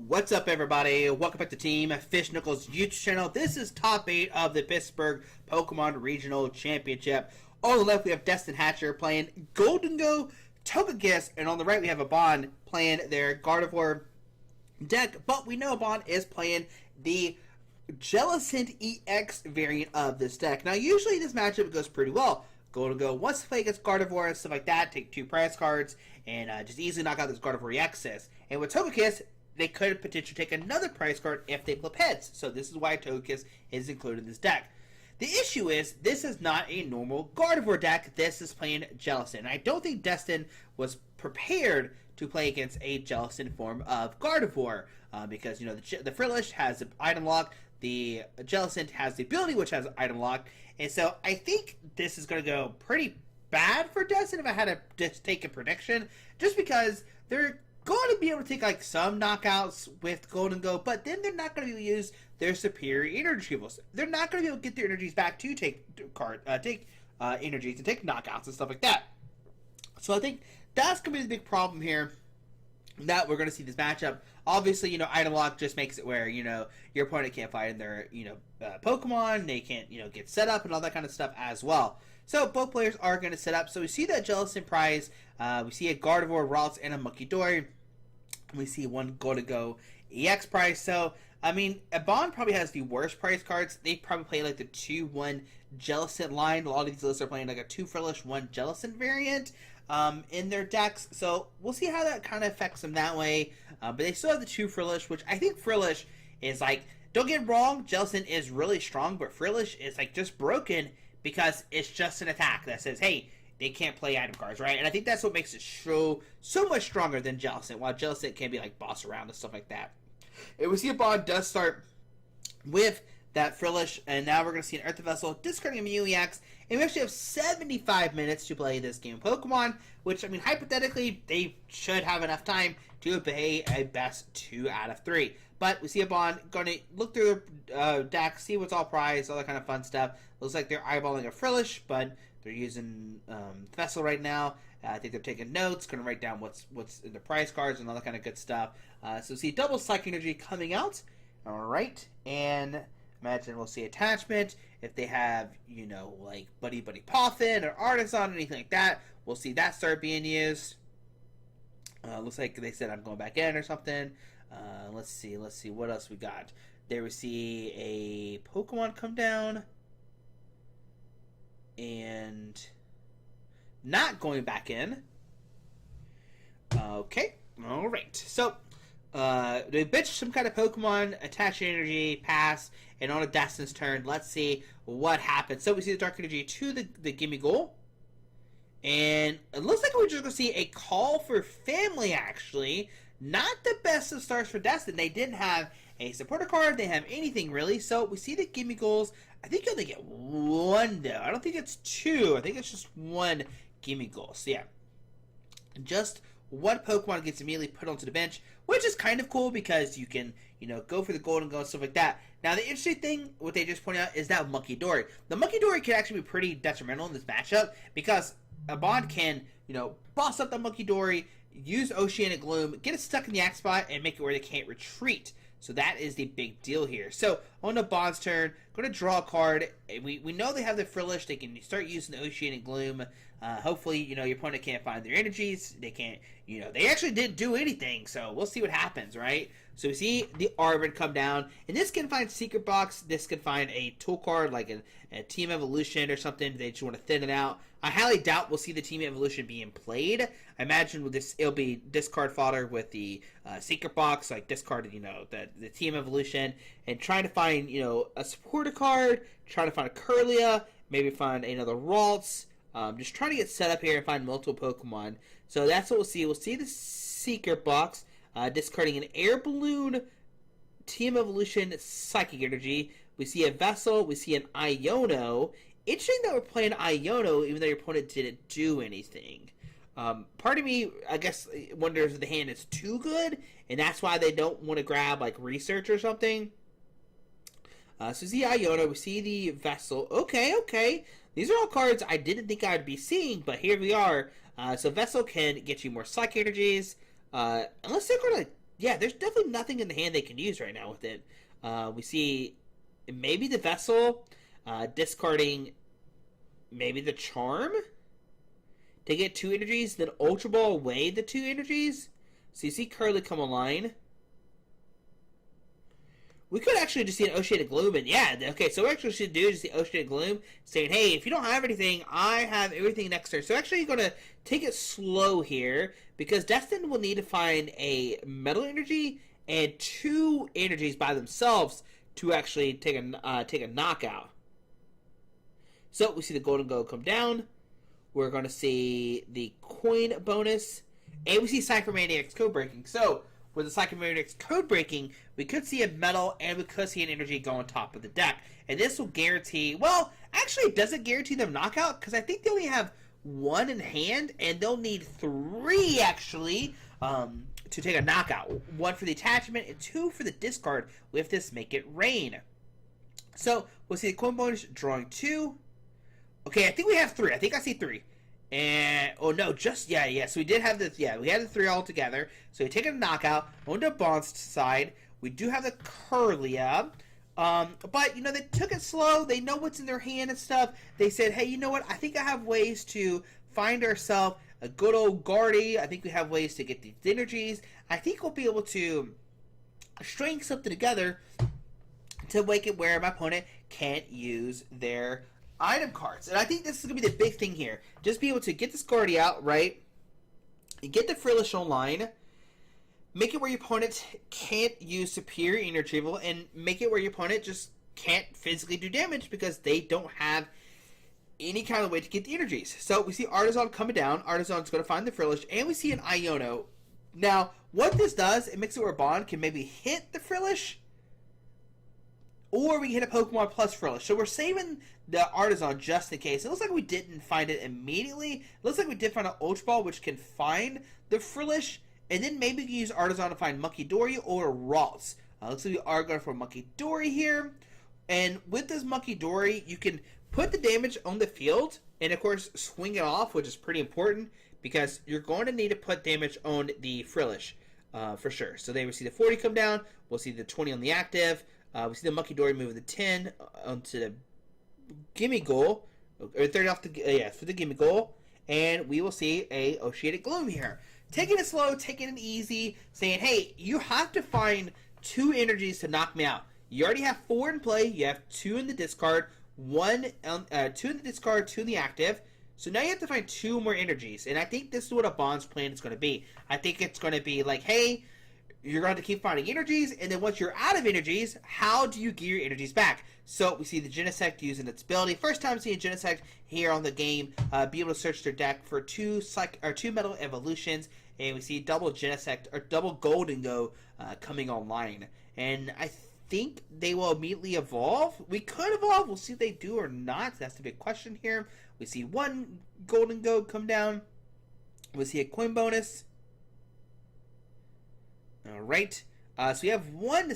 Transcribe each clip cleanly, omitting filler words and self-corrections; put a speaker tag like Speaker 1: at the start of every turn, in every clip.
Speaker 1: What's up, everybody? Welcome back to Team Fish Knuckles YouTube channel. This is top 8 of the Pittsburgh Pokemon Regional Championship. On the left, we have Destin Hatcher playing Gholdengo, Togekiss, and on the right, we have Abon playing their Gardevoir deck. But we know Abon is playing the Jellicent EX variant of this deck. Now, usually this matchup goes pretty well. Gholdengo wants to play against Gardevoir and stuff like that, take 2 prize cards, and just easily knock out this Gardevoir EXs. And with Togekiss, they could potentially take another prize card if they flip heads. So this is why Togekiss is included in this deck. The issue is, this is not a normal Gardevoir deck. This is playing Jellicent. And I don't think Destin was prepared to play against a Jellicent form of Gardevoir. Because, you know, the Frillish has an item lock. The Jellicent has the ability, which has an item lock. And so I think this is going to go pretty bad for Destin if I had to just take a prediction. Just because they're going to be able to take like some knockouts with Gholdengo, but then they're not going to be able to use their superior energy levels. They're not going to be able to get their energies back to take energies and take knockouts and stuff like that. So I think that's going to be the big problem here that we're going to see this matchup. Obviously, you know, item lock just makes it where, you know, your opponent can't fight in their, you know, Pokemon. They can't, you know, get set up and all that kind of stuff as well. So both players are going to set up. So we see that Jellicent prize. We see a Gardevoir, Ralts, and a Munkidori. We see one Gholdengo EX prize. So, I mean, Abon probably has the worst prize cards. They probably play like the 2-1 Jellicent line. A lot of these lists are playing like a 2 Frillish, 1 Jellicent variant in their decks. So we'll see how that kind of affects them that way. But they still have the 2 Frillish, which I think Frillish is like, don't get it wrong, Jellicent is really strong, but Frillish is like just broken because it's just an attack that says, hey, they can't play item cards, right? And I think that's what makes it so much stronger than Jellicent, while Jellicent can be like boss around and stuff like that. And we see a Abon does start with that Frillish, and now we're going to see an Earth Vessel discarding a Mew EX, and we actually have 75 minutes to play this game of Pokemon, which, I mean, hypothetically, they should have enough time to obey a best 2 out of 3. But we see a Abon going to look through their deck, see what's all prized, all that kind of fun stuff. Looks like they're eyeballing a Frillish, but they're using Vessel right now. I think they're taking notes, going to write down what's in the prize cards and all that kind of good stuff. So we see double Psychic Energy coming out. All right, and imagine we'll see attachment. If they have, you know, like Buddy Poffin or Artisan, anything like that, we'll see that start being used. Looks like they said I'm going back in or something. Let's see what else we got. There we see a Pokemon come down. And not going back in. Okay. Alright. So, they bitch some kind of Pokemon, attach energy, pass, and on a Destin's turn, let's see what happens. So we see the Dark Energy to the Gimme Goal. And it looks like we're just going to see a Call for Family, actually. Not the best of starts for Destin. They didn't have a supporter card. They have anything, really. So we see the Gimme Goals. I think you only get 1, though. I don't think it's 2. I think it's just 1 Gimme Goal. So, yeah. Just 1 Pokemon gets immediately put onto the bench, which is kind of cool because you can, you know, go for the Gholdengo and stuff like that. Now, the interesting thing, what they just pointed out, is that Munkidori. The Munkidori can actually be pretty detrimental in this matchup because Abon can, you know, boss up the Munkidori, use Oceanic Gloom, get it stuck in the axe spot, and make it where they can't retreat. So that is the big deal here. So on Abon's turn, going to draw a card. We know they have the Frillish. They can start using the Oceanic Gloom. Hopefully, you know, your opponent can't find their energies. They can't, you know, they actually didn't do anything. So we'll see what happens, right? So we see the Arbor come down. And this can find Secret Box. This can find a tool card like a Team Evolution or something. They just want to thin it out. I highly doubt we'll see the Team Evolution being played. I imagine with this, it'll be discard fodder with the Secret Box, like discard, you know, the Team Evolution, and trying to find, you know, a supporter card, trying to find a Curlia, maybe find another Ralts, just trying to get set up here and find multiple Pokemon. So that's what we'll see. We'll see the Secret Box, discarding an Air Balloon, Team Evolution, Psychic Energy. We see a Vessel, we see an Iono. Interesting that we're playing Iono even though your opponent didn't do anything. Part of me, I guess, wonders if the hand is too good, and that's why they don't want to grab, like, Research or something. So we see Iono, we see the Vessel. Okay. These are all cards I didn't think I would be seeing, but here we are. So Vessel can get you more Psychic Energies. Unless they're going to yeah, there's definitely nothing in the hand they can use right now with it. We see maybe the Vessel, discarding maybe the Charm to get 2 energies, then Ultra Ball away the 2 energies. So you see Curly come online. We could actually just see an Oceanic Gloom, and yeah, okay, so what we actually should do is the Oceanic Gloom, saying, hey, if you don't have anything, I have everything next turn. So actually, you're going to take it slow here, because Destin will need to find a Metal Energy and 2 energies by themselves to actually take a knockout. So we see the Gholdengo come down. We're going to see the Coin bonus, and we see Psychomaniac's Code Breaking. So with the Psychomaniac's Code Breaking, we could see a Metal and we could see an Energy go on top of the deck. And this will guarantee, well, actually it doesn't guarantee them knockout, because I think they only have 1 in hand, and they'll need 3 actually to take a knockout. 1 for the attachment and 2 for the discard with this Make It Rain. So we'll see the Coin bonus drawing 2. Okay, I think we have 3. I think I see 3. And, oh no, just, yeah. So we did have the, we had the 3 all together. So we take a knockout. On the Bond's side, we do have the Curlia. But, you know, they took it slow. They know what's in their hand and stuff. They said, hey, you know what? I think I have ways to find ourselves a good old Guardy. I think we have ways to get these energies. I think we'll be able to string something together to make it where my opponent can't use their item cards. And I think this is going to be the big thing here. Just be able to get this Guardy out, right? And get the Frillish online. Make it where your opponent can't use Superior Energy Retrieval, and make it where your opponent just can't physically do damage because they don't have any kind of way to get the energies. So we see Artisan coming down. Artisan's going to find the Frillish, and we see an Iono. Now, what this does, it makes it where Bond can maybe hit the Frillish, or we can hit a Pokemon plus Frillish. So we're saving the Artisan just in case. It looks like we didn't find it immediately. It looks like we did find an Ultra Ball, which can find the Frillish, and then maybe we can use Artisan to find Monkey Dory or Ralts. Looks like we are going for Monkey Dory here. And with this Monkey Dory, you can put the damage on the field, and of course swing it off, which is pretty important, because you're going to need to put damage on the Frillish for sure. So there we see the 40 come down. We'll see the 20 on the active. We see the Monkey Dory moving the 10 onto the Gimme Goal, or 30 off the, for the Gimme Goal, and we will see a Oceanic Gloom here. Taking it slow, taking it easy, saying, hey, you have to find 2 energies to knock me out. You already have 4 in play, you have 2 in the discard, 2 in the discard, 2 in the active, so now you have to find 2 more energies, and I think this is what a Bond's plan is going to be. I think it's going to be like, hey, you're going to keep finding energies, and then once you're out of energies, how do you get your energies back? So we see the Genesect using its ability. First time seeing Genesect here on the game, be able to search their deck for 2 Metal Evolutions, and we see double Genesect, or double Gholdengo coming online. And I think they will immediately evolve. We could evolve. We'll see if they do or not. That's the big question here. We see 1 Gholdengo come down. We see a coin bonus. Alright, so we have 1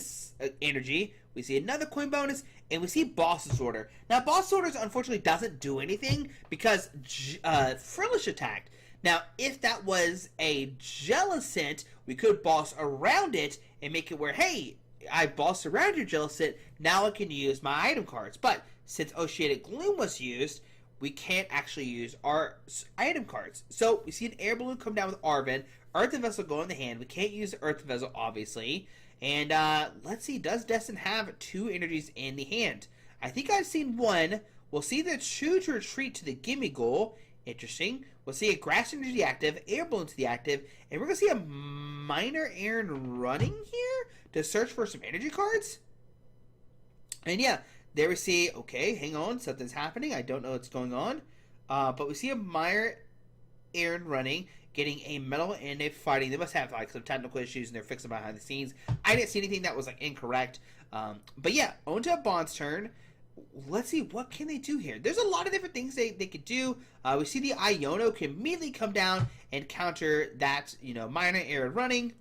Speaker 1: energy, we see another coin bonus, and we see Boss's Order. Now, Boss's Order unfortunately doesn't do anything because Frillish attacked. Now, if that was a Jellicent, we could boss around it and make it where, hey, I bossed around your Jellicent, now I can use my item cards. But since Oceanic Gloom was used, we can't actually use our item cards. So we see an Air Balloon come down with Arven. Earthen Vessel go in the hand. We can't use the Earthen Vessel, obviously. And let's see, does Destin have 2 energies in the hand? I think I've seen 1. We'll see the Choose to Retreat to the Gimme Goal. Interesting. We'll see a Grass Energy active, Air Balloon to the active, and we're going to see a Minor Errand running here to search for some energy cards. And yeah, there we see, okay, hang on, something's happening. I don't know what's going on. But we see a Minor Errand running, getting a Metal and a Fighting. They must have like some technical issues and they're fixing behind the scenes. I didn't see anything that was like incorrect. But yeah, on to a Bond's turn. Let's see, what can they do here? There's a lot of different things they could do. We see the Iono can immediately come down and counter that, Minor Errand running.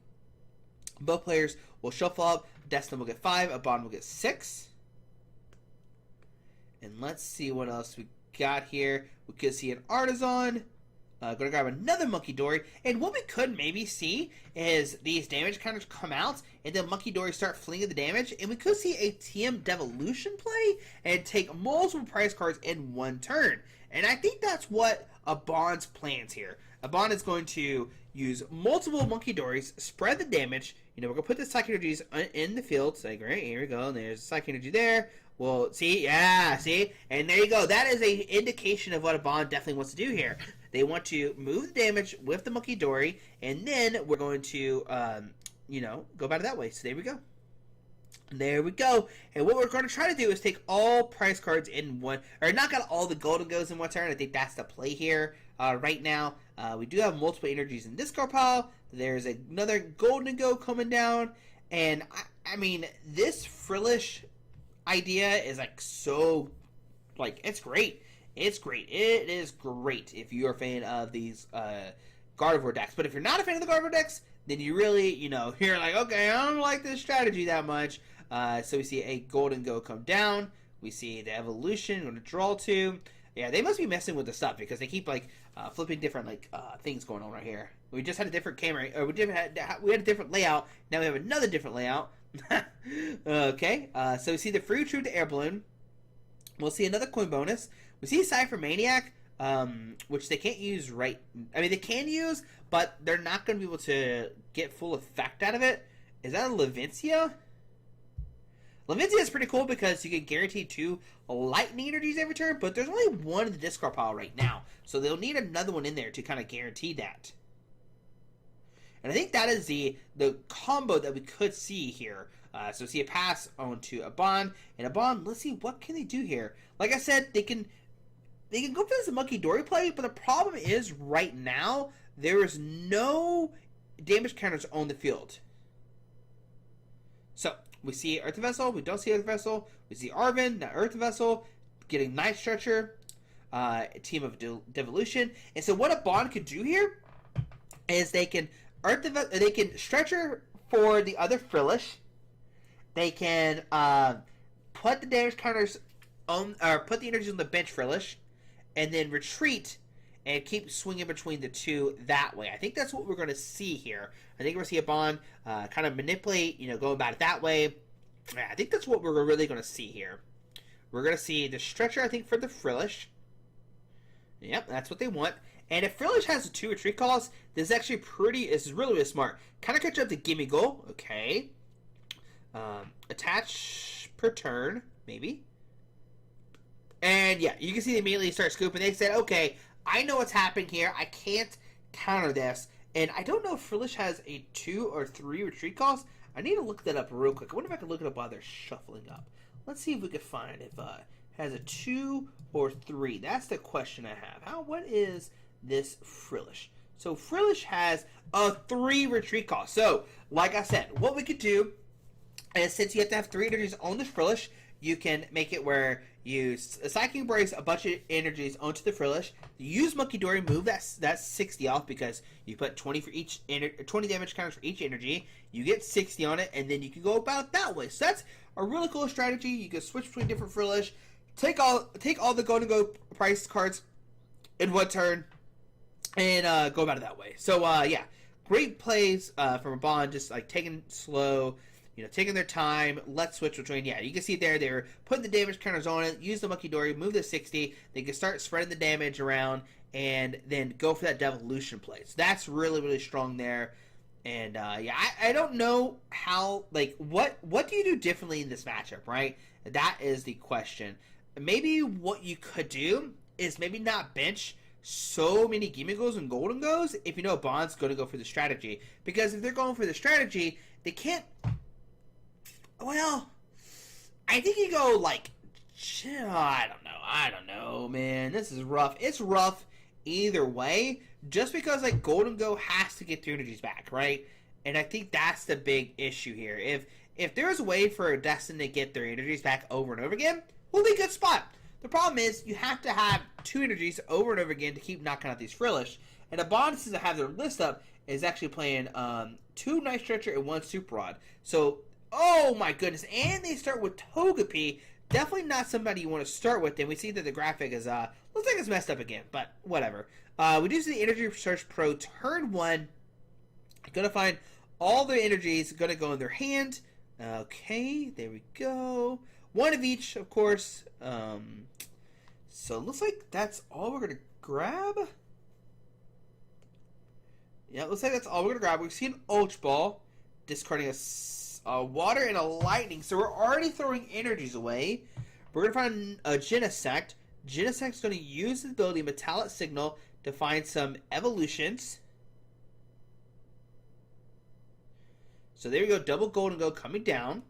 Speaker 1: Both players will shuffle up. Destin will get 5, a Bond will get 6. And let's see what else we got here. We could see an Artisan. Gonna grab another Monkey Dory, and what we could maybe see is these damage counters come out, and then Monkey Dory start flinging the damage, and we could see a TM Devolution play and take multiple prize cards in one turn. And I think that's what Abon's plans here. Abon is going to use multiple Monkey Dories, spread the damage. You know, we're gonna put the Psychic Energies in the field. So, right, here we go. And there's Psychic Energy there. Well, see, yeah, see, and there you go. That is a indication of what Abon definitely wants to do here. They want to move the damage with the Monkey Dory, and then we're going to, you know, go about it that way. So there we go. There we go. And what we're going to try to do is take all prize cards in one, or knock out all the Gholdengos in one turn. I think that's the play here right now. We do have multiple energies in this card pile. There's another Gholdengo coming down, and I mean, this Frillish idea is like so, like, it's great. It's great. It is great if you're a fan of these Gardevoir decks. But if you're not a fan of the Gardevoir decks, then you really, you know, you're like, okay, I don't like this strategy that much. So we see a Gholdengo come down. We see the evolution. We're going to draw two. Yeah, they must be messing with the stuff because they keep like flipping different like things going on right here. We just had a different camera, or we had a different layout. Now we have another different layout. Okay, so we see the free true to air balloon. We'll see another coin bonus. We see Cypher Maniac, which they can't use right. I mean, they can use, but they're not going to be able to get full effect out of it. Is that a Levincia? Levincia is pretty cool because you can guarantee 2 lightning energies every turn, but there's only one in the discard pile right now, so they'll need another one in there to kind of guarantee that. And I think that is the combo that we could see here. So see a pass on to a bond, and a bond. Let's see what can they do here. Like I said, they can go for this Monkey Dory play, but the problem is right now there is no damage counters on the field. So we see Earth Vessel. We don't see Earth Vessel. We see Arven, not Earth Vessel, getting Night Stretcher, a team of Devolution. And so what a bond could do here is they can Stretcher for the other Frillish. They can put the damage counters on, or put the energies on the bench Frillish, and then retreat and keep swinging between the two that way. I think that's what we're going to see here. I think we're going to see a bond kind of manipulate, you know, go about it that way. Yeah, I think that's what we're really going to see here. We're going to see the Stretcher, I think, for the Frillish. Yep, that's what they want. And if Frillish has 2 retreat calls, this is really, really smart. Kind of catch up to Gimme Goal. Okay. Attach per turn, maybe. And yeah, you can see they immediately start scooping. They said, okay, I know what's happening here. I can't counter this. And I don't know if Frillish has a 2 or 3 retreat calls. I need to look that up real quick. I wonder if I can look it up while they're shuffling up. Let's see if we can find if it has a 2 or 3. That's the question I have. What is this Frillish? So Frillish has a 3 retreat call. So, like I said, what we could do is, since you have to have 3 energies on this Frillish, you can make it where you Psychic Embrace a bunch of energies onto the Frillish. You use Monkey Dory, move that 60 off because you put 20 for each 20 damage counters for each energy. You get 60 on it, and then you can go about it that way. So that's a really cool strategy. You can switch between different Frillish, take all the Gholdengo price cards in one turn, and go about it that way. So yeah, great plays from a bond, just like taking it slow. You know, taking their time. Let's switch between. Yeah, you can see there they're putting the damage counters on it. Use the Monkey Dory, move the 60. They can start spreading the damage around, and then go for that Devolution play. So that's really, really strong there. And yeah, I don't know how, like, what do you do differently in this matchup, right? That is the question. Maybe what you could do is maybe not bench so many Gimmigos and Gholdengos if you know Bond's going to go for the strategy. Because if they're going for the strategy, they can't. Well, I think you go like, I don't know, man. This is rough. It's rough either way, just because like Gholdengo has to get 3 energies back, right? And I think that's the big issue here. If there's a way for Destin to get their energies back over and over again, we'll be a good spot. The problem is you have to have 2 energies over and over again to keep knocking out these Frillish. And a bond to have their list up is actually playing 2 Night Stretcher and 1 Super Rod. So, oh my goodness, and they start with Togepi. Definitely not somebody you want to start with. And we see that the graphic is looks like it's messed up again, but whatever. We do see the Energy Search Pro turn 1. Gonna find all their energies, gonna go in their hand. Okay, there we go. One of each, of course. So it looks like that's all we're gonna grab. Yeah, it looks like that's all we're gonna grab. We've seen Ultra Ball, discarding a Water and a Lightning. So we're already throwing energies away. We're gonna find a Jellicent. Jellicent's gonna use the ability Metallic Signal to find some evolutions. So there we go, double Gholdengo coming down.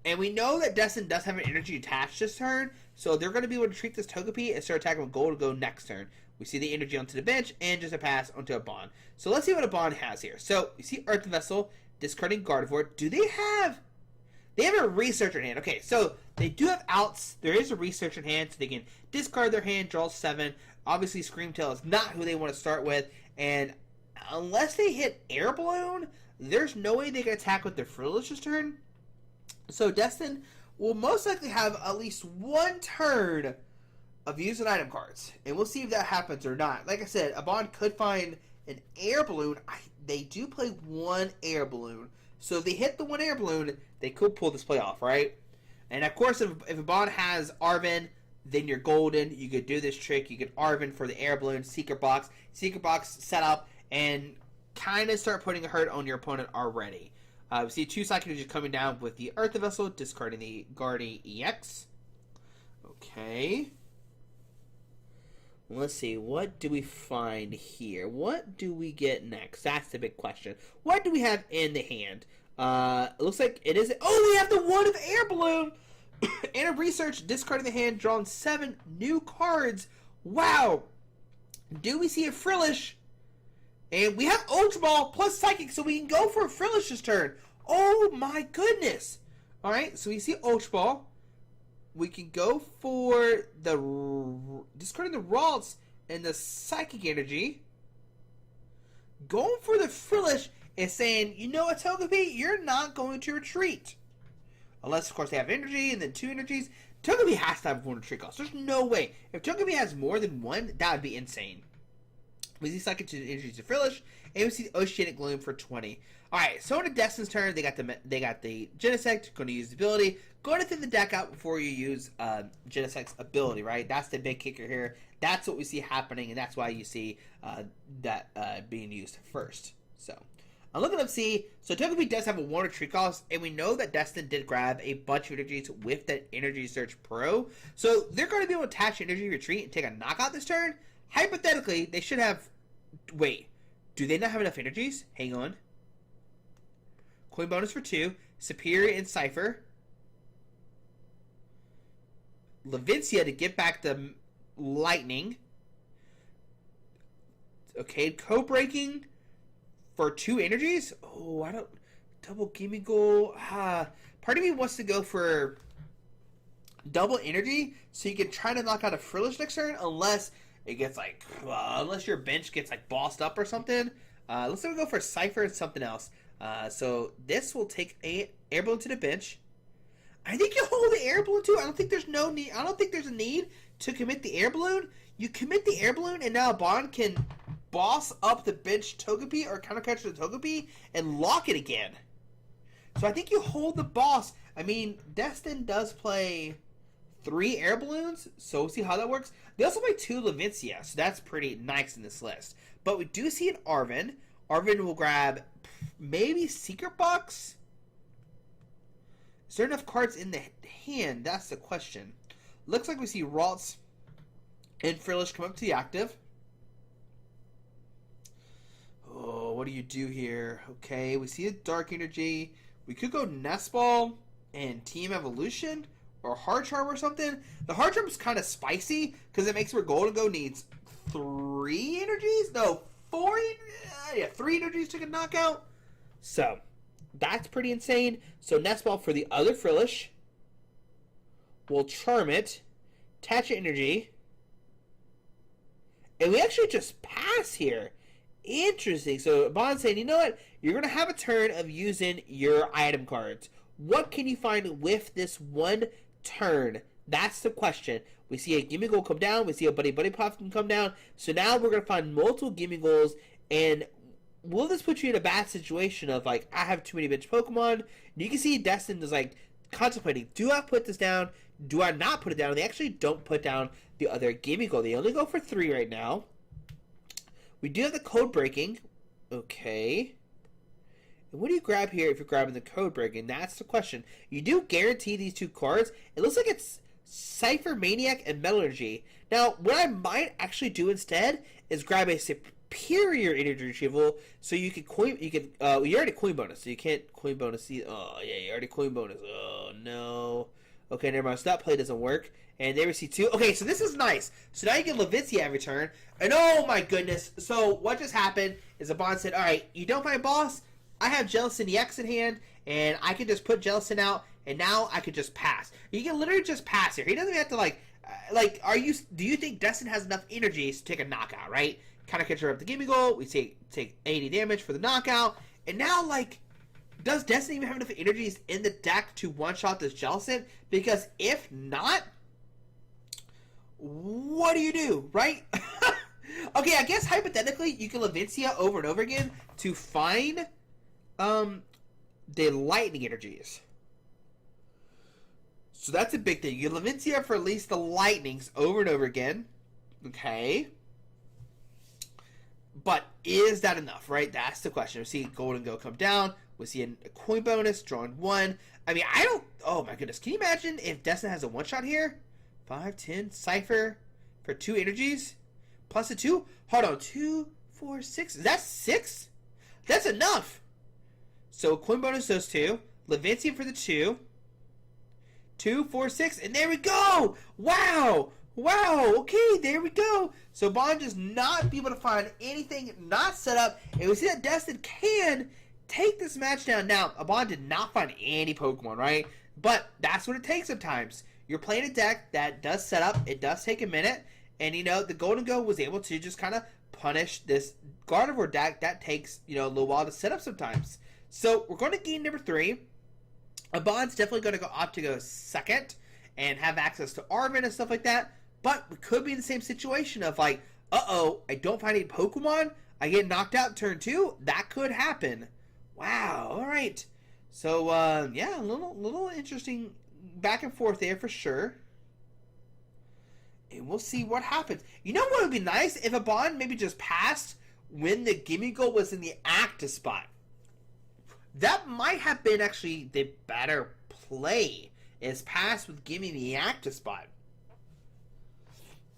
Speaker 1: And we know that Destin does have an energy attached this turn, so they're going to be able to treat this Togepi and start attacking with Gholdengo next turn. We see the energy onto the bench and just a pass onto a Bond. So let's see what a Bond has here. So you see Earth Vessel, discarding Gardevoir. Do they have... They have a Researcher in hand. Okay, so they do have outs. There is a Researcher in hand, so they can discard their hand, draw 7. Obviously, Screamtail is not who they want to start with, and unless they hit Air Balloon, there's no way they can attack with their Frillish this turn. So Destin will most likely have at least one turn of using item cards. And we'll see if that happens or not. Like I said, a Bond could find an Air Balloon. They do play one Air Balloon. So if they hit the one Air Balloon, they could pull this play off, right? And of course, if a Bond has Arven, then you're golden. You could do this trick. You could Arven for the Air Balloon, Secret Box set up, and kind of start putting a hurt on your opponent already. We see 2 Psychic Energies coming down with the Earth Vessel, discarding the Guardi EX. Okay. Let's see, what do we find here? What do we get next? That's the big question. What do we have in the hand? It looks like it is... Oh, we have the one of Air Balloon! And a Research, discarding the hand, drawing 7 new cards. Wow! Do we see a Frillish? And we have Ultra Ball plus Psychic, so we can go for a Frillish this turn. Oh my goodness! Alright, so we see Ultra Ball. We can go for the... discarding the Ralts and the Psychic Energy. Going for the Frillish and saying, you know what, Togepi? You're not going to retreat. Unless, of course, they have energy and then 2 energies. Togepi has to have 1 retreat cost. There's no way. If Togepi has more than 1, that would be insane. We see Psychic Energy to Frillish, and we see the Oceanic Gloom for 20. Alright, so on Destin's turn, they got the Genesect, going to use the ability. Going to thin the deck out before you use Genesect's ability, right? That's the big kicker here. That's what we see happening, and that's why you see that being used first. So, I'm looking up see. So Togepi does have a 1 retreat cost, and we know that Destin did grab a bunch of energies with that Energy Search Pro. So they're going to be able to attach Energy Retreat and take a knockout this turn. Hypothetically, they should have... Wait, do they not have enough energies? Hang on. Coin bonus for 2. Superior and Cypher. Levincia to get back the Lightning. Okay, Co-Breaking for 2 energies? Oh, I don't... Double Gimme Goal. Part of me wants to go for double energy so you can try to knock out a Frillish next turn unless... It gets like, unless your bench gets like bossed up or something. Let's go for Cypher and something else. So this will take a Air Balloon to the bench. I think you hold the Air Balloon too. I don't think there's no need. I don't think there's a need to commit the Air Balloon. You commit the Air Balloon, and now Bond can boss up the bench Togepi or counter capture the Togepi and lock it again. So I think you hold the boss. I mean, Destin does play 3 Air Balloons, so we'll see how that works. They also play 2 Levincia, so that's pretty nice in this list. But we do see an Arven. Arven will grab maybe Secret Box. Is there enough cards in the hand? That's the question. Looks like we see Ralts and Frillish come up to the active. Oh, what do you do here? Okay, we see a Dark Energy. We could go Nest Ball and Team Evolution. Or Hard Charm or something. The Hard Charm is kind of spicy because it makes where Gholdengo needs 3 energies? No, 4? Yeah, 3 energies to get knockout. So, that's pretty insane. So, Nest Ball for the other Frillish. We'll Charm it. Attach energy. And we actually just pass here. Interesting. So, Bond's saying, you know what? You're going to have a turn of using your item cards. What can you find with this one turn That's the question. We see a Gimme Goal come down. We see a Buddy Pop come down. So now we're going to find multiple Gimme Goals. And will this put you in a bad situation of, like, I have too many bench Pokemon? And you can see Destin is, like, contemplating, do I put this down? Do I not put it down? And they actually don't put down the other Gimme Goal. They only go for 3 right now. We do have the code breaking. Okay. And what do you grab here if you're grabbing the code breaking? That's the question. You do guarantee these 2 cards. It looks like it's Cypher Maniac and Metallurgy. Now, what I might actually do instead is grab a superior energy retrieval, so you can coin. You already coin bonus, so you can't coin bonus. Oh yeah, you already coin bonus. Oh no. Okay, never mind. So that play doesn't work. And there we see 2. Okay, so this is nice. So now you get Levincia every turn. And oh my goodness. So what just happened is a bond said, alright, you don't find boss? I have Jellicent EX in hand, and I can just put Jellicent out, and now I could just pass. You can literally just pass here. He doesn't even have to, do you think Destin has enough energies to take a knockout, right? Kind of control up the Gimme Goal. We take 80 damage for the knockout. And now, like, does Destin even have enough energies in the deck to one-shot this Jellicent? Because if not, what do, right? Okay, I guess hypothetically, you can Levincia over and over again to find the lightning energies. So that's a big thing. You Levincia for at least the lightnings over and over again. Okay. But is that enough, right? That's the question. We see Gholdengo come down. We see a coin bonus, drawing 1. I mean, I don't... Oh, my goodness. Can you imagine if Destin has a one-shot here? 5, 10, Cypher for 2 energies? Plus a 2? Hold on. 2, 4, 6. Is that 6? That's enough. So, coin bonus those 2. Levincia for the 2. 2, 4, 6. And there we go! Wow! Wow, okay, there we go. So Bond does not be able to find anything not set up. And we see that Destin can take this match down. Now, Bond did not find any Pokemon, right? But that's what it takes sometimes. You're playing a deck that does set up. It does take a minute. And, you know, the Gholdengo was able to just kind of punish this Gardevoir deck that takes, you know, a little while to set up sometimes. So we're going to game number 3. Bond's definitely going to opt to go second and have access to Arvin and stuff like that. But we could be in the same situation of like, uh-oh, I don't find any Pokemon. I get knocked out in turn 2. That could happen. Wow, all right. So, yeah, a little interesting back and forth there for sure. And we'll see what happens. You know what would be nice? If a Bond maybe just passed when the Gimme Goal was in the active spot. That might have been actually the better play, is pass with Gimme the active spot.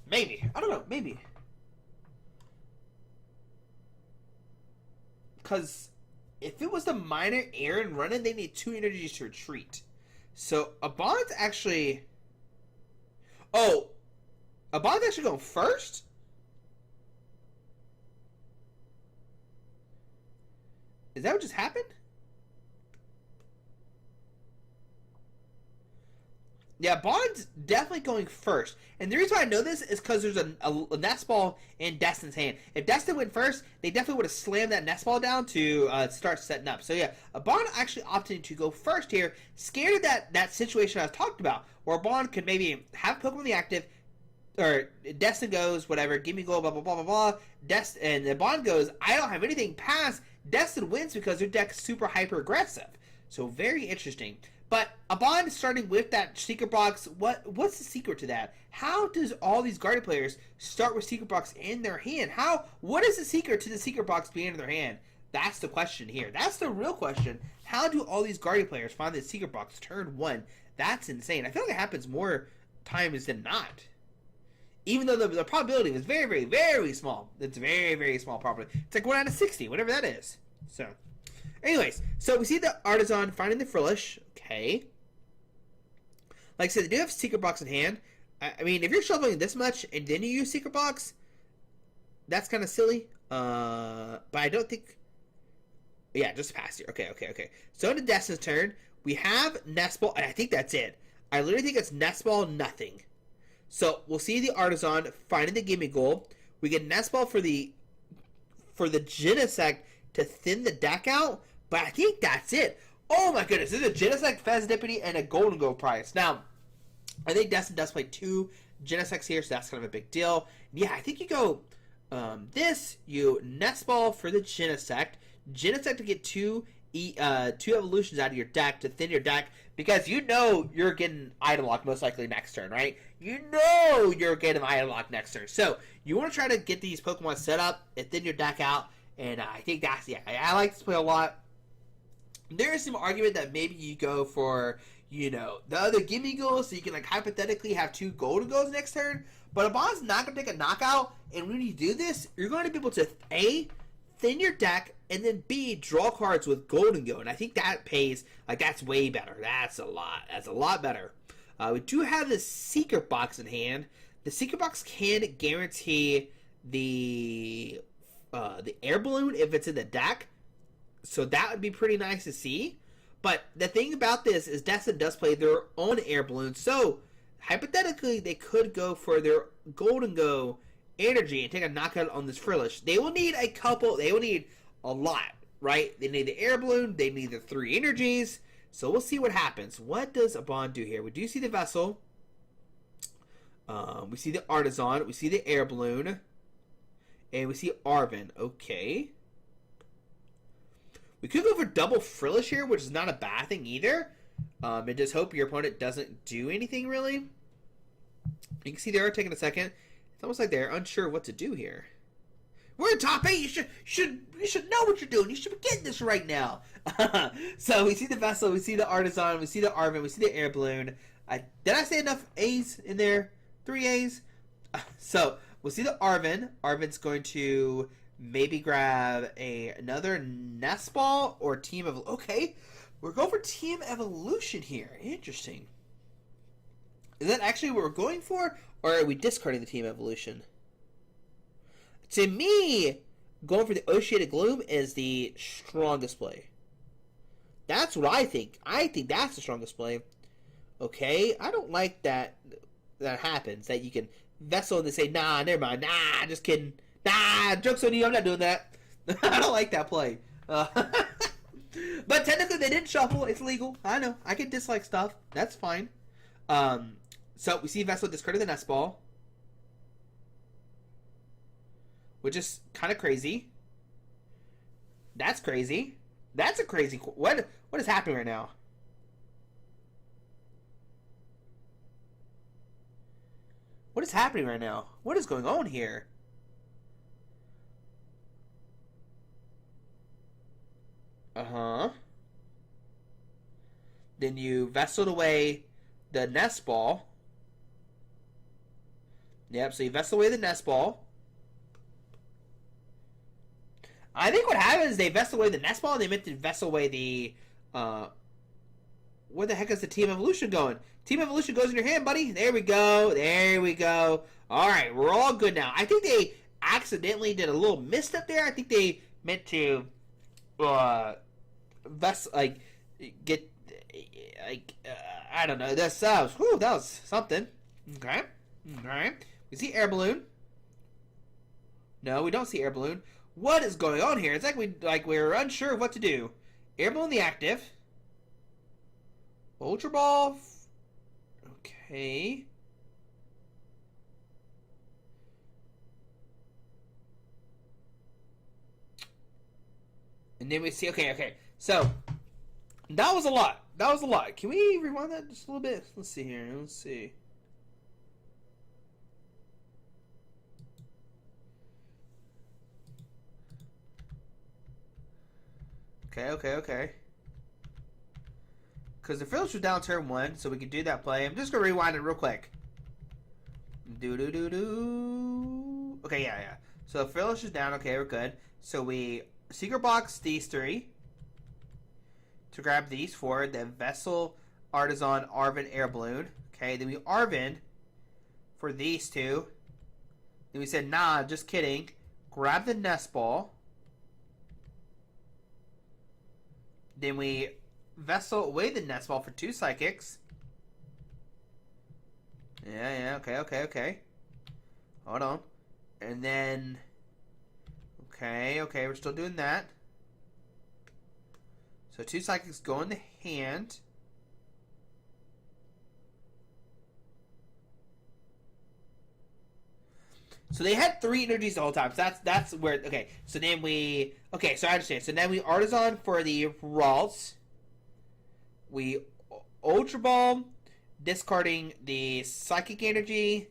Speaker 1: Maybe. I don't know. Maybe. Because if it was the minor Aaron running, they need 2 energies to retreat. So, Abond's actually... Oh! Abond's actually going first? Is that what just happened? Yeah, Bond's definitely going first. And the reason why I know this is because there's a nest ball in Destin's hand. If Destin went first, they definitely would have slammed that nest ball down to start setting up. So yeah, Bond actually opted to go first here, scared of that situation I was talking about, where Bond could maybe have Pokemon in the active, or Destin goes, whatever, Gimme Goal, blah, blah, blah, blah, blah. And the Bond goes, I don't have anything past. Destin wins because their deck is super hyper aggressive. So very interesting. But a Bond starting with that secret box, what's the secret to that? How does all these Guardian players start with secret box in their hand? What is the secret to the secret box being in their hand? That's the question here. That's the real question. How do all these Guardian players find the secret box turn 1? That's insane. I feel like it happens more times than not. Even though the probability was very, very, very small. It's very, very small probability. It's like 1 out of 60, whatever that is. So, anyways, so we see the Artisan finding the Frillish. Okay. Like I said, they do have Secret Box in hand. I mean, if you're shoveling this much and then you use Secret Box, that's kind of silly. But I don't think... Yeah, just pass here. Okay. So into Destin's turn, we have Nest Ball, and I think that's it. I literally think it's Nest Ball, nothing. So we'll see the Artisan finding the Gimme Goal. We get Nest Ball for the Genesect to thin the deck out, but I think that's it. Oh my goodness, this is a Genesect, Fezandipity, and a Gholdengo prize. Now, I think Destin does play 2 Genesects here, so that's kind of a big deal. Yeah, I think you go you Nest Ball for the Genesect. Genesect to get 2 evolutions out of your deck to thin your deck, because you know you're getting Item Lock most likely next turn, right? You know you're getting Item Lock next turn. So you want to try to get these Pokemon set up and thin your deck out, and I think that's, yeah, I like this play a lot. There is some argument that maybe you go for, you know, the other Gimme Goals, so you can, like, hypothetically have 2 Gholdengos next turn, but Abon's not going to take a knockout, and when you do this, you're going to be able to, A, thin your deck, and then B, draw cards with Gholdengo, and I think that pays, like, that's way better. That's a lot better. We do have the Secret Box in hand. The Secret Box can guarantee the Air Balloon if it's in the deck, so that would be pretty nice to see. But the thing about this is Destin does play their own Air Balloon, so hypothetically they could go for their Gholdengo energy and take a knockout on this Frillish. They will need a lot, right? They need the Air Balloon, they need the 3 energies, so we'll see what happens. What does Abon do here? We do see the Vessel, we see the Artisan, we see the Air Balloon, and we see Arven. Okay. We could go for double Frillish here, which is not a bad thing either. And just hope your opponent doesn't do anything, really. You can see they are taking a second. It's almost like they're unsure what to do here. We're in top 8. You should know what you're doing. You should be getting this right now. So we see the Vessel, we see the Artisan, we see the Arven, we see the Air Balloon. Did I say enough A's in there? 3 A's? So we'll see the Arven. Arven's going to maybe grab another Nest Ball or Team of... Okay, we're going for Team Evolution here. Interesting. Is that actually what we're going for? Or are we discarding the Team Evolution? To me, going for the Oceanic Gloom is the strongest play. That's what I think. I think that's the strongest play. Okay, I don't like that happens. That you can Vessel and they say, nah, never mind. Nah, just kidding. Nah, joke's on you, I'm not doing that. I don't like that play. But technically they didn't shuffle. It's legal. I know. I can dislike stuff. That's fine. So we see Vessel discarded the Nest Ball, which is kind of crazy. That's crazy. That's a crazy... What is happening right now? What is happening right now? What is going on here? Uh-huh. Then you vesseled away the Nest Ball. Yep, so you vesseled away the Nest Ball. I think what happened is they vesseled away the Nest Ball and they meant to vessel away the... where the heck is the Team Evolution going? Team Evolution goes in your hand, buddy. There we go. There we go. Alright, we're all good now. I think they accidentally did a little misstep there. I think they meant to... get, I don't know. That was something. Okay. Alright. We see Air Balloon. No, we don't see Air Balloon. What is going on here? It's like we're unsure of what to do. Air Balloon the active. Ultra Ball. Okay. And then we see, okay. So, that was a lot. Can we rewind that just a little bit? Let's see here. Let's see. Okay. Because the Frillish was down turn 1, so we can do that play. I'm just going to rewind it real quick. Okay, yeah. So the Frillish is down. Okay, we're good. So we Secret Box these 3 to grab these 4. Then Vessel, Artisan, Arven, Air Balloon. Okay, then we Arven for these 2. Then we said, nah, just kidding. Grab the Nest Ball. Then we Vessel away the Nest Ball for 2 Psychics. Yeah, okay. Hold on. And then... Okay, we're still doing that. So 2 Psychics go in the hand. So they had 3 energies the whole time. So that's where, okay. So then we, okay, so I understand. So then we Artisan for the Ralts. We Ultra Ball, discarding the Psychic Energy.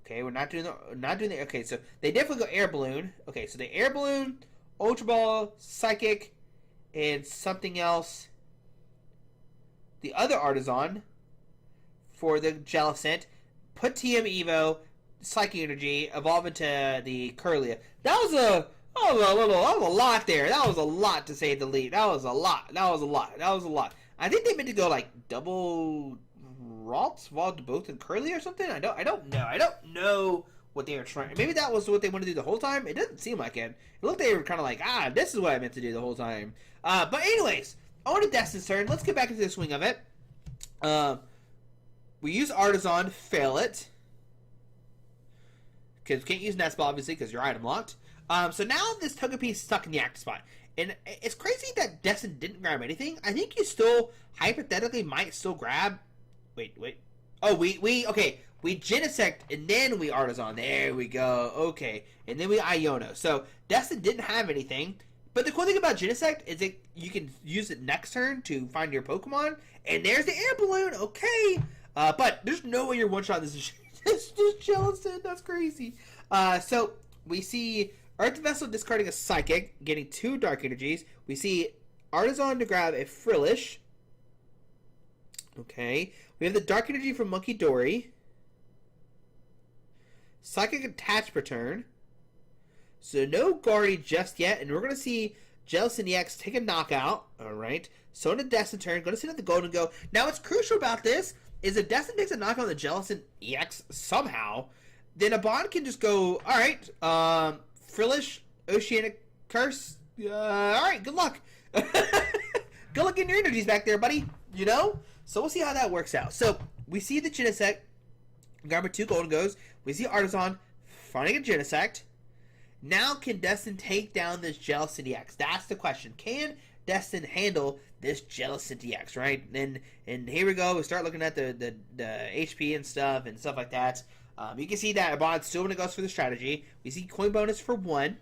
Speaker 1: Okay, we're not doing the, okay, so they definitely go Air Balloon. Okay, so the Air Balloon, Ultra Ball, Psychic, and something else. The other Artisan for the Jellicent. Put TM Evo, Psychic Energy, evolve into the Curlia. That was a lot there. That was a lot, to say the least. That was a lot. I think they meant to go like double Ralts, evolved both in Curlia or something. I don't know what they were trying. Maybe that was what they wanted to do the whole time. It doesn't seem like it. It looked like they were kind of like, this is what I meant to do the whole time. But anyways, on to Destin's turn. Let's get back into the swing of it. We use Artisan, fail it. Because we can't use Nest Ball, obviously, because you're item locked. So now this Togepi is stuck in the active spot. And it's crazy that Destin didn't grab anything. I think you still, hypothetically, might still grab... Wait. Oh, we Genesect, and then we Artisan. There we go. Okay. And then we Iono. So, Destin didn't have anything. But the cool thing about Genesect is that you can use it next turn to find your Pokemon. And there's the Air Balloon. Okay. But there's no way you're one-shot this. It's just Jellicent. That's crazy. So, we see Earth Vessel discarding a Psychic, getting 2 Dark Energies. We see Artisan to grab a Frillish. Okay. We have the Dark Energy from Monkey Dory. Psychic Attach Return. So no Guardy just yet. And we're going to see Jellicent EX take a knockout. Alright. So in the Destin turn. Going to see the Gholdengo. Now what's crucial about this is if Destin takes a knockout on the Jellicent EX somehow, then a Bond can just go, alright, Frillish, Oceanic Curse. Alright, good luck. Good luck getting your energies back there, buddy. You know? So we'll see how that works out. So we see the Genesect grabbing 2 Gholdengos. We see Artisan finding a Genesect. Now can Destin take down this Jellicent EX? That's the question. Can Destin handle this Jellicent EX, right? And here we go. We start looking at the HP and stuff like that. You can see that Abon's still going to go for the strategy. We see coin bonus for 1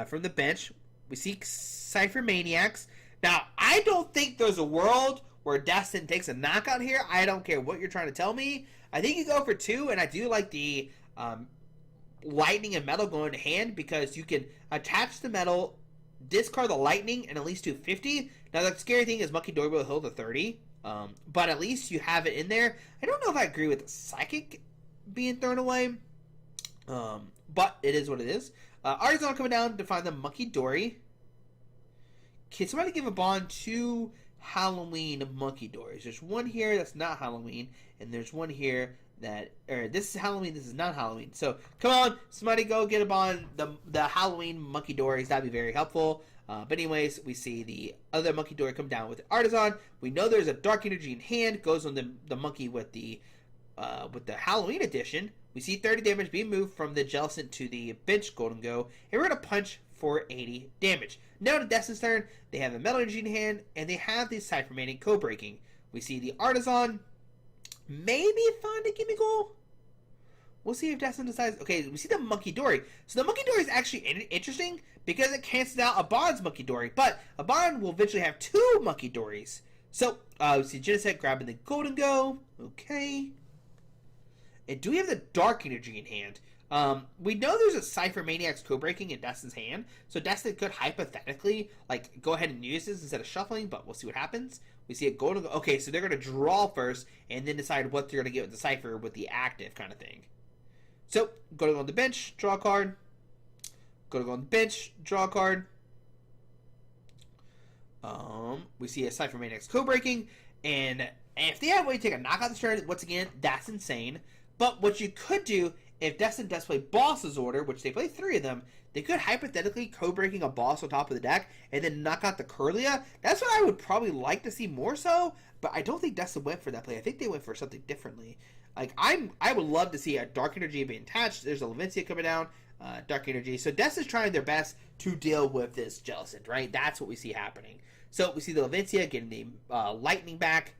Speaker 1: from the bench. We see Cypher Maniacs. Now, I don't think there's a world where Destin takes a knockout here. I don't care what you're trying to tell me. I think you go for 2, and I do like the lightning and metal going to hand because you can attach the metal, discard the lightning, and at least do 50. Now, the scary thing is Monkey Dory will hold to 30, but at least you have it in there. I don't know if I agree with the Psychic being thrown away, but it is what it is. Artisan coming down to find the Monkey Dory. Can somebody give a bond to Halloween Monkey Dories? There's one here that's not Halloween, and there's one here that, or this is Halloween, this is not Halloween. So come on, somebody go get a bond the Halloween Monkey Dories. That'd be very helpful. But anyways, we see the other Monkey Dory come down with the Artisan. We know there's a Dark Energy in hand. Goes on the monkey with the Halloween edition. We see 30 damage being moved from the Jellicent to the bench Gholdengo, and we're going to punch for 80 damage. Now to Destin's turn, they have a Metal Energy in hand, and they have the Cypher Maniac Code Breaking. We see the Artisan, maybe find a gimme goal. We'll see if Destin decides. Okay, we see the Monkey Dory. So the Monkey Dory is actually interesting because it cancels out Abon's Monkey Dory, but Abon will eventually have 2 Monkey Dories. So we see Genesect grabbing the Gholdengo. Okay. And do we have the Dark Energy in hand? We know there's a Cypher Maniac's Code Breaking in Destin's hand, so Destin could hypothetically go ahead and use this instead of shuffling, but we'll see what happens. We see it Gholdengo. Okay, so they're going to draw first and then decide what they're going to get with the Cypher with the active kind of thing. So, Gholdengo on the bench, draw a card. Gholdengo on the bench, draw a card. We see a Cypher Maniac's Code Breaking, and if they have a way to take a knockout this turn, once again, that's insane. But what you could do, if Destin does play Boss's Order, which they play 3 of them, they could hypothetically Code-Breaking a Boss on top of the deck and then knock out the Curlia. That's what I would probably like to see more so, but I don't think Destin went for that play. I think they went for something differently. I would love to see a Dark Energy being attached. There's a Levincia coming down, Dark Energy. So Destin's trying their best to deal with this Jellicent, right? That's what we see happening. So we see the Levincia getting the Lightning back.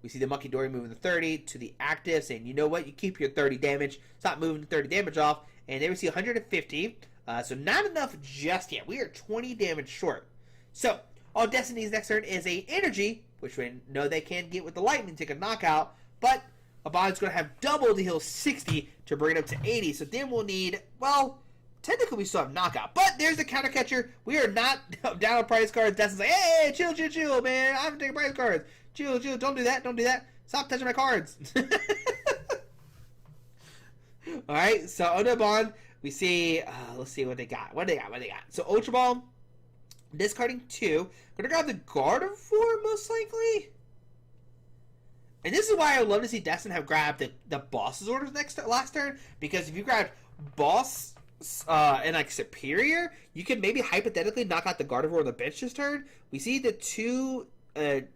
Speaker 1: We see the Monkey Dory moving the 30 to the active, saying, you know what, you keep your 30 damage, stop moving the 30 damage off. And there we see 150, so not enough just yet. We are 20 damage short. So, all Destiny's next turn is a energy, which we know they can get with the lightning, take a knockout, but Abon's going to have double to heal 60 to bring it up to 80. So then we'll need, well, technically we still have knockout, but there's the counter catcher. We are not down on prize cards. Destin's like, hey, chill, chill, chill, man. I'm taking prize cards. Chill, chill. Don't do that. Don't do that. Stop touching my cards. All right. So on the Bond, we see. Let's see what they got. What they got. So Ultra Ball, discarding 2. Gonna grab the Gardevoir most likely. And this is why I would love to see Destin have grabbed the boss's orders last turn, because if you grabbed boss and like superior, you could maybe hypothetically knock out the Gardevoir on the bench this turn. We see the 2.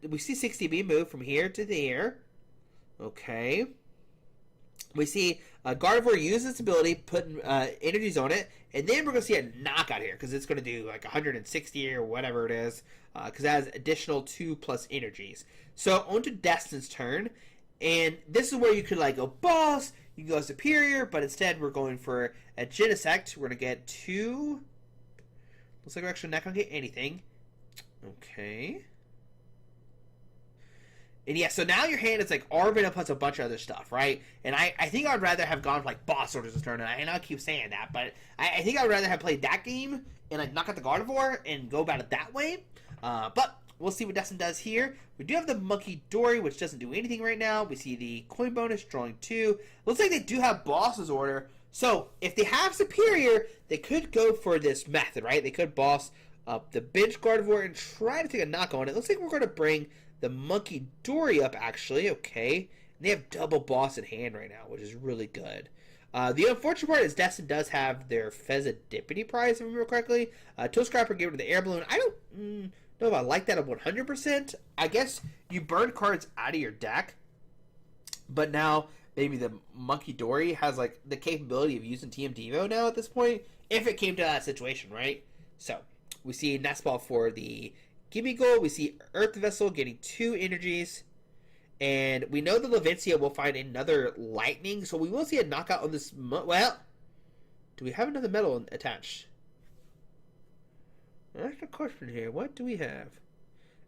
Speaker 1: We see 60B move from here to there. Okay. We see Gardevoir use its ability, putting energies on it, and then we're going to see a knockout here, because it's going to do like 160 or whatever it is, because it has additional 2+ energies. So, on to Destin's turn, and this is where you could like go boss, you can go superior, but instead we're going for a Jellicent. We're going to get 2. Looks like we're actually not going to get anything. Okay. And yeah, so now your hand is like Arvin plus a bunch of other stuff, right? And I think I'd rather have gone for like boss orders this turn, and I know I keep saying that, but I think I'd rather have played that game and like knock out the Gardevoir and go about it that way. But we'll see what Destin does here. We do have the Monkey Dory, which doesn't do anything right now. We see the coin bonus, drawing 2. Looks like they do have boss's order. So if they have superior, they could go for this method, right? They could boss up the bench Gardevoir and try to take a knock on it. Looks like we're going to bring the Monkey Dory up, actually. Okay. And they have double boss in hand right now, which is really good. The unfortunate part is Destin does have their Fezzidipity prize, if I remember correctly. Toe Scrapper gave it to the Air Balloon. I don't know if I like that at 100%. I guess you burn cards out of your deck, but now maybe the Monkey Dory has like the capability of using TM Devo now at this point, if it came to that situation, right? So we see Nest Ball for the Gimme Goal. We see Earth Vessel getting 2 energies. And we know that Levincia will find another lightning. So we will see a knockout on this. Well, do we have another metal attached? That's the question here. What do we have?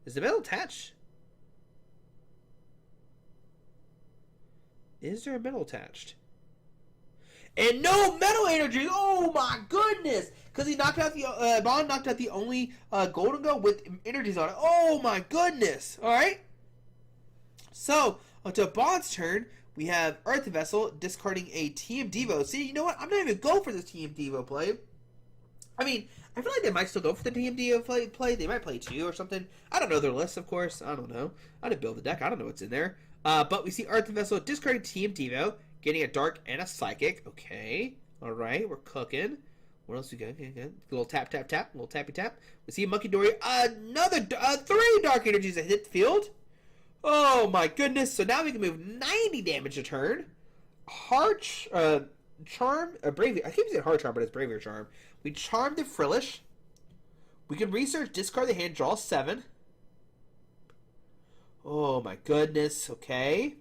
Speaker 1: Is the metal attached? Is there a metal attached? And no metal energy! Oh my goodness! Because he knocked out the Bond knocked out the only Gholdengo with energies on it. Oh my goodness! All right. So onto Bond's turn, we have Earth Vessel discarding a TM Devo. See, you know what? I'm not even going for this TM Devo play. I mean, I feel like they might still go for the TM Devo play. They might play 2 or something. I don't know their list, of course. I don't know. I didn't build the deck. I don't know what's in there. But we see Earth Vessel discarding TM Devo, getting a Dark and a Psychic. Okay. All right. We're cooking. What else we got? Okay, good. A little tap, tap, tap. A little tappy, tap. We see Monkey Dory. Another 3 Dark Energies that hit the field. Oh, my goodness. So now we can move 90 damage a turn. Charm. Braviary. I keep saying Hard Charm, but it's Braviary Charm. We charm the Frillish. We can research, discard the hand, draw 7. Oh, my goodness. Okay.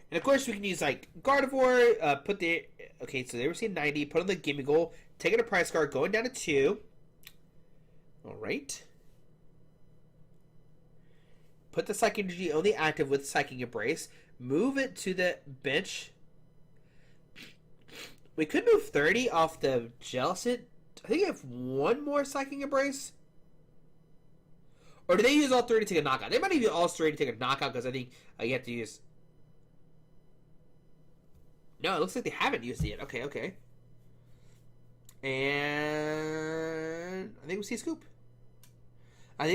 Speaker 1: And of course, we can use like Gardevoir, put the. Okay, so they were seeing 90, put on the Gimme Goal, taking a prize card, going down to 2. Alright. Put the Psychic Energy on the active with Psychic Embrace. Move it to the bench. We could move 30 off the Jellicent. I think I have 1 more Psychic Embrace. Or do they use all 3 to take a knockout? They might even use all 3 to take a knockout, because I think you have to use. No, it looks like they haven't used it yet. Okay, okay. And I think we see a scoop. I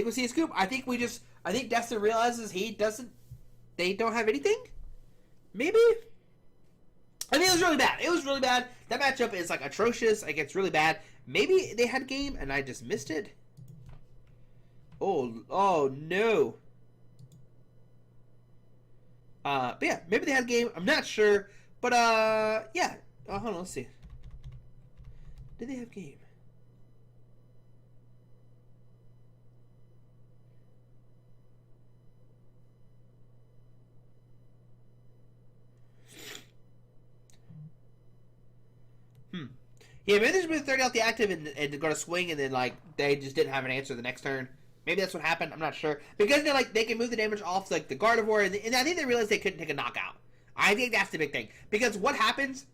Speaker 1: think Destin realizes they don't have anything? Maybe? I think it was really bad. It was really bad. That matchup is like atrocious. Like, it's really bad. Maybe they had a game and I just missed it. Oh no. But yeah, maybe they had a game. I'm not sure. But, yeah. Hold on, let's see. Did they have game? Yeah, maybe they just moved 30 off the active and go to swing, and then like they just didn't have an answer the next turn. Maybe that's what happened. I'm not sure because they're like they can move the damage off like the Gardevoir, and I think they realized they couldn't take a knockout. I think that's the big thing because what happens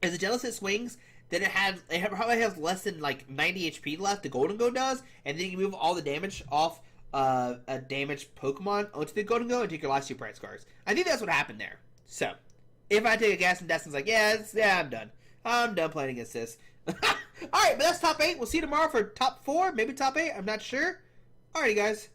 Speaker 1: is the Jellicent swings. Then it probably has less than like 90 HP left. The Gholdengo does, and then you can move all the damage off a damaged Pokemon onto the Gholdengo and take your last 2 prize cards. I think that's what happened there. So, if I take a guess and Destin's like, yeah, I'm done. I'm done playing against this. Alright, but that's top 8. We'll see you tomorrow for top 4, maybe top 8. I'm not sure. Alrighty, guys.